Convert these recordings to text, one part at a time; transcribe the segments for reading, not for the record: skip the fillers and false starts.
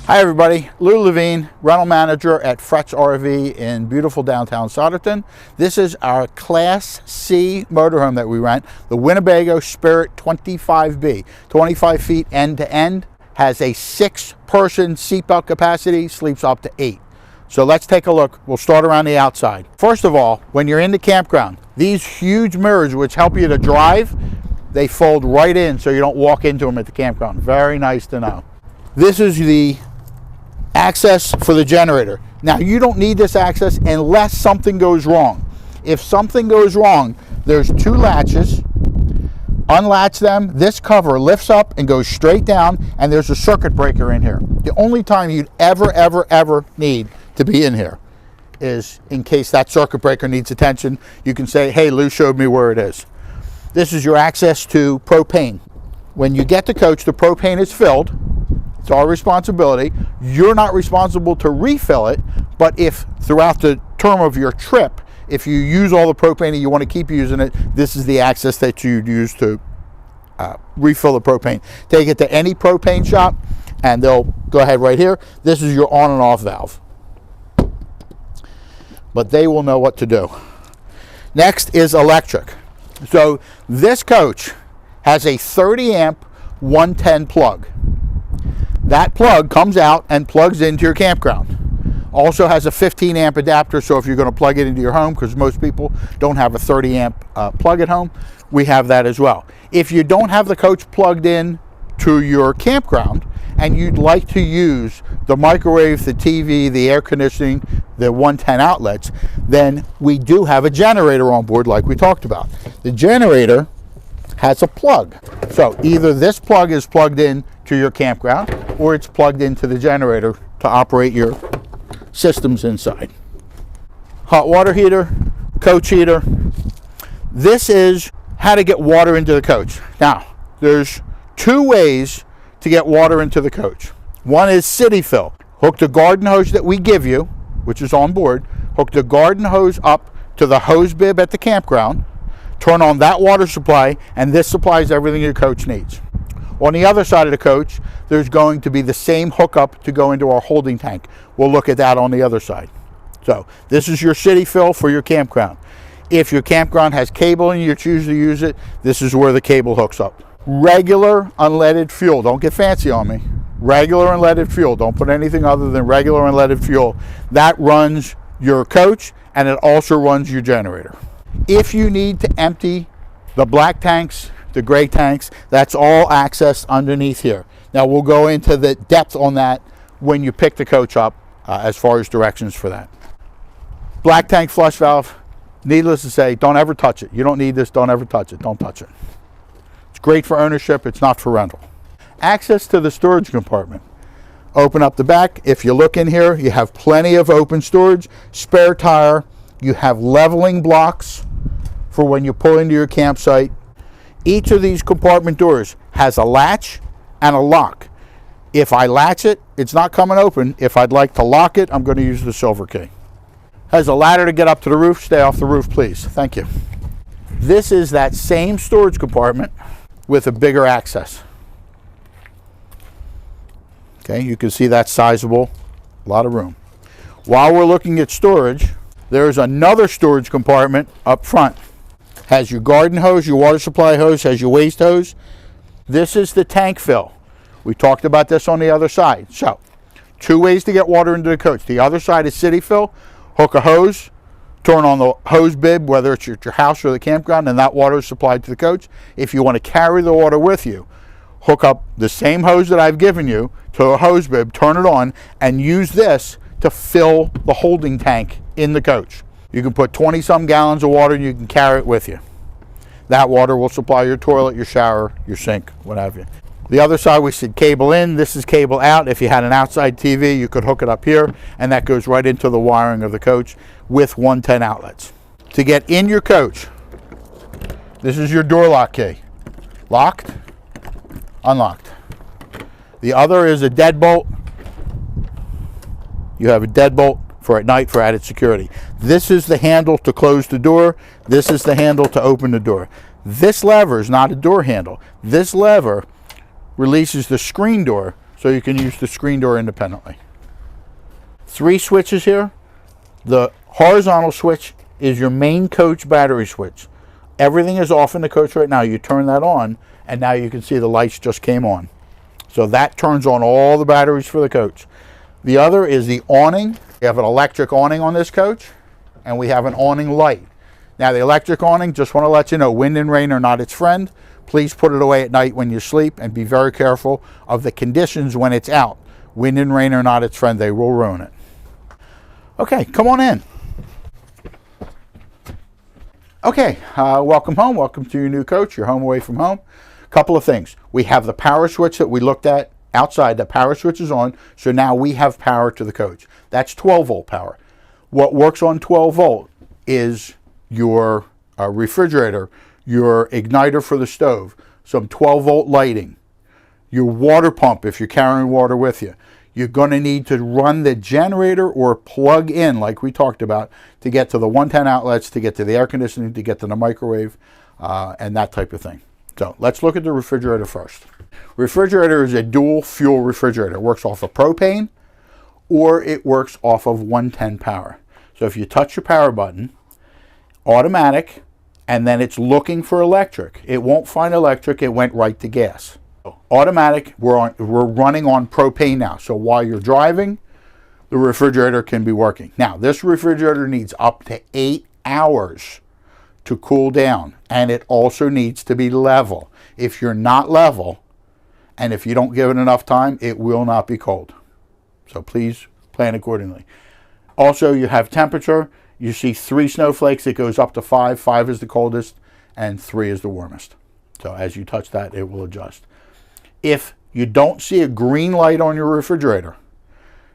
Hi everybody, Lou Levine, rental manager at Fretz RV in beautiful downtown Souderton. This is our Class C motorhome that we rent, the Winnebago Spirit 25B, 25 feet end to end, has a 6-person seatbelt capacity, sleeps up to 8. So let's take a look. We'll start around the outside. First of all, when you're in the campground, these huge mirrors which help you to drive, they fold right in so you don't walk into them at the campground. Very nice to know. This is the access for the generator. Now you don't need this access unless something goes wrong. If something goes wrong, there's 2 latches. Unlatch them, this cover lifts up and goes straight down, and there's a circuit breaker in here. The only time you'd ever need to be in here is in case that circuit breaker needs attention. You can say, hey, Lou showed me where it is. This is your access to propane. When you get the coach, the propane is filled. It's our responsibility. You're not responsible to refill it, but if throughout the term of your trip, if you use all the propane and you want to keep using it, this is the access that you'd use to refill the propane. Take it to any propane shop and they'll go ahead right here. This is your on and off valve. But they will know what to do. Next is electric. So this coach has a 30 amp 110 plug. That plug comes out and plugs into your campground. Also has a 15 amp adapter, so if you're going to plug it into your home, because most people don't have a 30 amp plug at home, we have that as well. If you don't have the coach plugged in to your campground and you'd like to use the microwave, the TV, the air conditioning, the 110 outlets, then we do have a generator on board like we talked about. The generator has a plug. So either this plug is plugged in to your campground or it's plugged into the generator to operate your systems inside. Hot water heater, coach heater. This is how to get water into the coach. Now, there's 2 ways to get water into the coach. One is city fill. Hook the garden hose that we give you, which is on board, hook the garden hose up to the hose bib at the campground, turn on that water supply, and this supplies everything your coach needs. On the other side of the coach, there's going to be the same hookup to go into our holding tank. We'll look at that on the other side. So this is your city fill for your campground. If your campground has cable and you choose to use it, this is where the cable hooks up. Regular unleaded fuel. Don't get fancy on me. Regular unleaded fuel. Don't put anything other than regular unleaded fuel. That runs your coach and it also runs your generator. If you need to empty the black tanks, the gray tanks, that's all accessed underneath here. Now we'll go into the depth on that when you pick the coach up as far as directions for that. Black tank flush valve, needless to say, don't ever touch it. You don't need this, don't ever touch it, don't touch it. It's great for ownership, it's not for rental. Access to the storage compartment. Open up the back. If you look in here, you have plenty of open storage, spare tire, you have leveling blocks for when you pull into your campsite. Each of these compartment doors has a latch and a lock. If I latch it, it's not coming open. If I'd like to lock it, I'm going to use the silver key. Has a ladder to get up to the roof. Stay off the roof, please. Thank you. This is that same storage compartment with a bigger access. Okay, you can see that's sizable, a lot of room. While we're looking at storage, there's another storage compartment up front. Has your garden hose, your water supply hose, has your waste hose. This is the tank fill. We talked about this on the other side. So, 2 ways to get water into the coach. The other side is city fill. Hook a hose, turn on the hose bib, whether it's at your house or the campground, and that water is supplied to the coach. If you want to carry the water with you, hook up the same hose that I've given you to a hose bib, turn it on, and use this to fill the holding tank in the coach. You can put 20-some gallons of water and you can carry it with you. That water will supply your toilet, your shower, your sink, what have you. The other side, we said cable in. This is cable out. If you had an outside TV, you could hook it up here, and that goes right into the wiring of the coach with 110 outlets. To get in your coach, this is your door lock key. Locked, unlocked. The other is a deadbolt. You have a deadbolt for at night for added security. This is the handle to close the door. This is the handle to open the door. This lever is not a door handle. This lever releases the screen door so you can use the screen door independently. 3 switches here. The horizontal switch is your main coach battery switch. Everything is off in the coach right now. You turn that on, and now you can see the lights just came on. So that turns on all the batteries for the coach. The other is the awning. We have an electric awning on this coach, and we have an awning light. Now the electric awning, just want to let you know, wind and rain are not its friend. Please put it away at night when you sleep, and be very careful of the conditions when it's out. Wind and rain are not its friend. They will ruin it. Okay, come on in. Okay, welcome home. Welcome to your new coach, your home away from home. Couple of things. We have the power switch that we looked at outside. The power switch is on, so now we have power to the coach. That's 12 volt power. What works on 12 volt is your refrigerator, your igniter for the stove, some 12 volt lighting, your water pump if you're carrying water with you. You're going to need to run the generator or plug in, like we talked about, to get to the 110 outlets, to get to the air conditioning, to get to the microwave, and that type of thing. So let's look at the refrigerator first. Refrigerator is a dual fuel refrigerator. It works off of propane, or it works off of 110 power. So if you touch your power button, automatic, and then it's looking for electric. It won't find electric, it went right to gas. Automatic, we're running on propane now. So while you're driving, the refrigerator can be working. Now, this refrigerator needs up to 8 hours to cool down, and it also needs to be level. If you're not level, and if you don't give it enough time, it will not be cold. So please plan accordingly. Also, you have temperature. You see 3 snowflakes. It goes up to 5. 5 is the coldest, and 3 is the warmest. So as you touch that, it will adjust. If you don't see a green light on your refrigerator,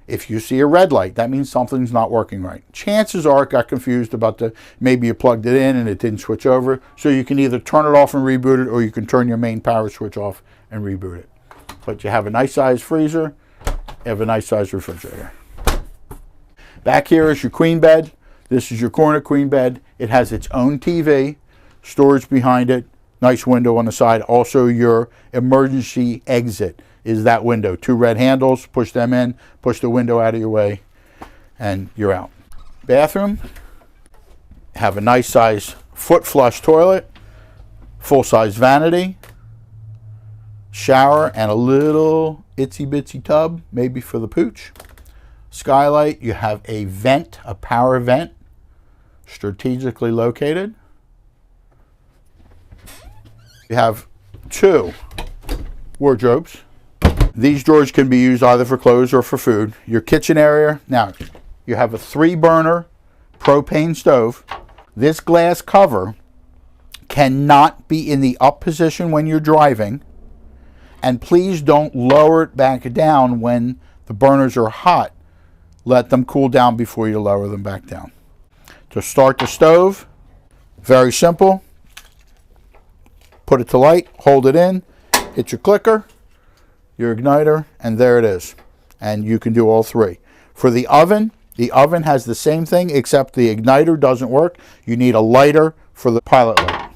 if you see a red light, that means something's not working right. Chances are it got confused about maybe you plugged it in and it didn't switch over. So you can either turn it off and reboot it, or you can turn your main power switch off and reboot it. But you have a nice size freezer, you have a nice size refrigerator. Back here is your queen bed. This is your corner queen bed. It has its own TV, storage behind it, nice window on the side. Also, your emergency exit is that window. 2 red handles, push them in, push the window out of your way, and you're out. Bathroom, have a nice size foot flush toilet, full size vanity, shower, and a little itsy bitsy tub, maybe for the pooch. Skylight, you have a vent, a power vent, strategically located. You have 2 wardrobes. These drawers can be used either for clothes or for food. Your kitchen area, now you have a 3-burner propane stove. This glass cover cannot be in the up position when you're driving, and please don't lower it back down when the burners are hot. Let them cool down before you lower them back down. To start the stove, very simple. Put it to light, hold it in, hit your clicker, your igniter, and there it is. And you can do all 3. For the oven has the same thing, except the igniter doesn't work. You need a lighter for the pilot light.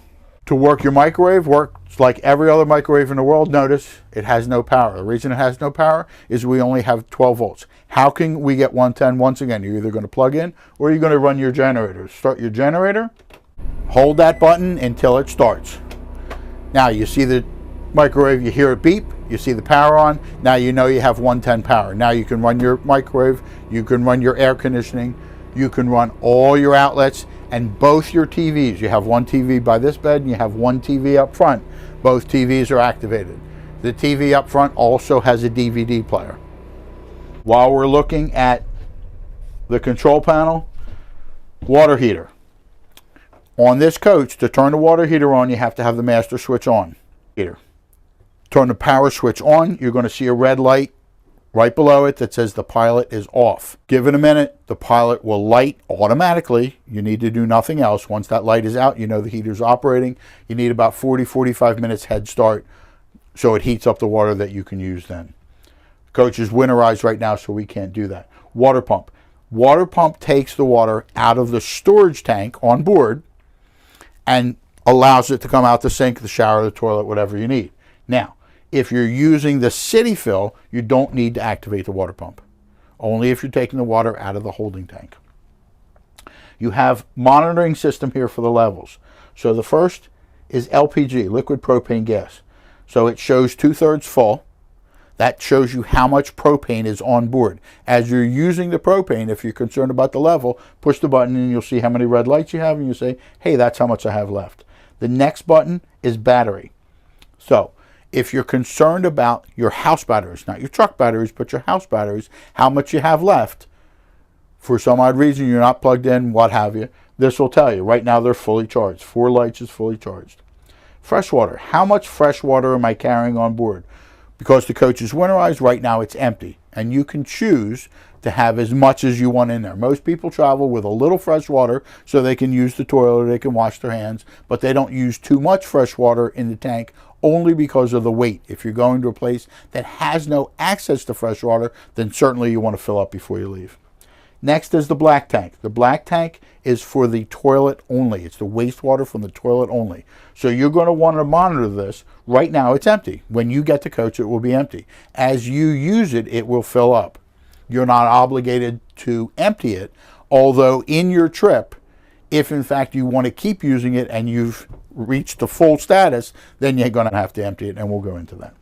To work your microwave, works like every other microwave in the world. Notice it has no power. The reason it has no power is we only have 12 volts. How can we get 110? Once again, you're either going to plug in or you're going to run your generator. Start your generator, hold that button until it starts. Now you see the microwave, you hear it beep, you see the power on. Now you know you have 110 power. Now you can run your microwave, you can run your air conditioning, you can run all your outlets and both your TVs. You have 1 TV by this bed and you have 1 TV up front. Both TVs are activated. The TV up front also has a DVD player. While we're looking at the control panel, water heater. On this coach, to turn the water heater on, you have to have the master switch on. Turn the power switch on, you're going to see a red light right below it that says the pilot is off. Give it a minute, the pilot will light automatically. You need to do nothing else. Once that light is out, you know the heater's operating. You need about 40-45 minutes head start so it heats up the water that you can use then. The coach is winterized right now, so we can't do that. Water pump. Water pump takes the water out of the storage tank on board and allows it to come out the sink, the shower, the toilet, whatever you need. Now, If you're using the city fill, you don't need to activate the water pump. Only if you're taking the water out of the holding tank. You have monitoring system here for the levels. So the first is LPG, liquid propane gas. So it shows 2/3 full. That shows you how much propane is on board. As you're using the propane, if you're concerned about the level, push the button and you'll see how many red lights you have, and you say, hey, that's how much I have left. The next button is battery. So if you're concerned about your house batteries, not your truck batteries, but your house batteries, how much you have left, for some odd reason you're not plugged in, what have you, this will tell you. Right now they're fully charged. 4 lights is fully charged. Fresh water. How much fresh water am I carrying on board? Because the coach is winterized, right now it's empty. And you can choose to have as much as you want in there. Most people travel with a little fresh water so they can use the toilet or they can wash their hands, but they don't use too much fresh water in the tank only because of the weight. If you're going to a place that has no access to fresh water, then certainly you want to fill up before you leave. Next is the black tank. The black tank is for the toilet only. It's the wastewater from the toilet only. So you're going to want to monitor this. Right now it's empty. When you get the coach, it will be empty. As you use it, it will fill up. You're not obligated to empty it, although in your trip, if in fact you want to keep using it and you've reached the full status, then you're going to have to empty it, and we'll go into that.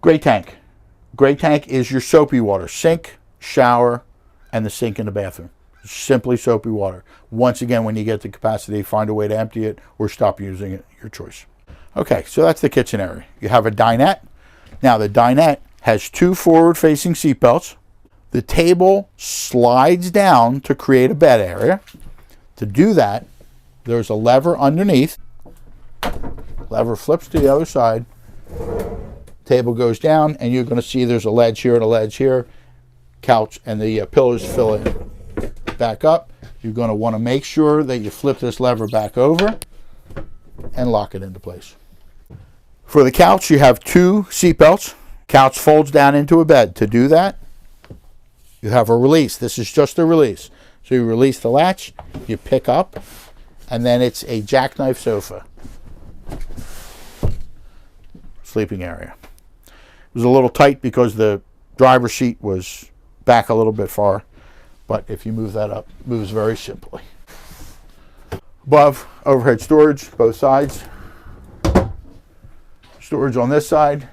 Gray tank. Gray tank is your soapy water. Sink, shower, and the sink in the bathroom. Simply soapy water. Once again, when you get the capacity, find a way to empty it or stop using it, your choice. Okay, so that's the kitchen area. You have a dinette. Now the dinette has 2 forward-facing seat belts. The table slides down to create a bed area. To do that, there's a lever underneath. Lever flips to the other side. Table goes down, and you're going to see there's a ledge here and a ledge here. Couch and the pillows fill in. Back up. You're going to want to make sure that you flip this lever back over and lock it into place. For the couch, you have 2 seat belts. Couch folds down into a bed. To do that, you have a release. This is just a release. So you release the latch, you pick up, and then it's a jackknife sofa. Sleeping area. It was a little tight because the driver's seat was back a little bit far, but if you move that up, it moves very simply. Above, overhead storage, both sides. Storage on this side.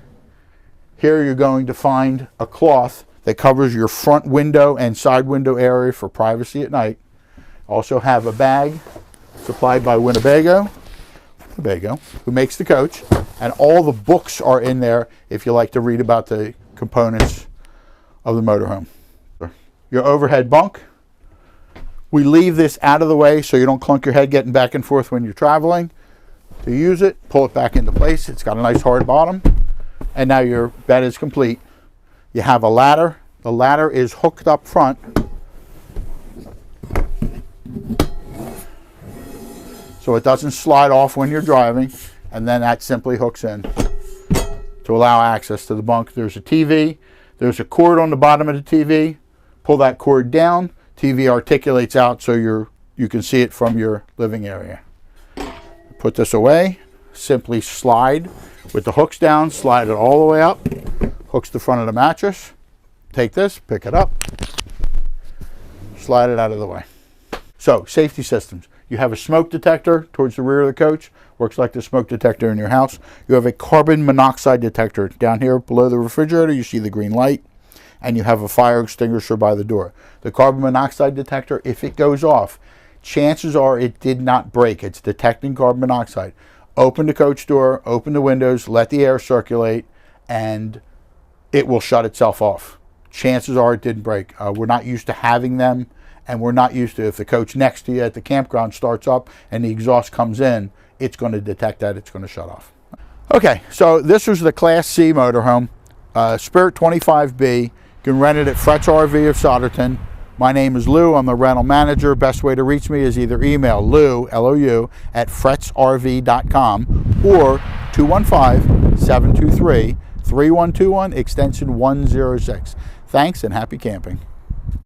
Here you're going to find a cloth that covers your front window and side window area for privacy at night. Also have a bag supplied by Winnebago, who makes the coach, and all the books are in there if you like to read about the components of the motorhome. Your overhead bunk. We leave this out of the way so you don't clunk your head getting back and forth when you're traveling. To use it, pull it back into place. It's got a nice hard bottom. And now your bed is complete. You have a ladder. The ladder is hooked up front. So it doesn't slide off when you're driving. And then that simply hooks in to allow access to the bunk. There's a TV. There's a cord on the bottom of the TV. Pull that cord down. TV articulates out so you can see it from your living area. Put this away. Simply slide with the hooks down, slide it all the way up. Hooks the front of the mattress. Take this, pick it up, slide it out of the way. So, safety systems. You have a smoke detector towards the rear of the coach. Works like the smoke detector in your house. You have a carbon monoxide detector. Down here below the refrigerator, you see the green light. And you have a fire extinguisher by the door. The carbon monoxide detector, if it goes off, chances are it did not break. It's detecting carbon monoxide. Open the coach door, open the windows, let the air circulate, and it will shut itself off. Chances are it didn't break. We're not used to having them, and we're not used to, if the coach next to you at the campground starts up and the exhaust comes in, it's going to detect that, it's going to shut off. Okay, so this was the Class C motorhome, Spirit 25B. You can rent it at Fretz RV of Solderton. My name is Lou. I'm the rental manager. Best way to reach me is either email Lou, L-O-U, at fretzrv.com or 215-723-3121, extension 106. Thanks and happy camping.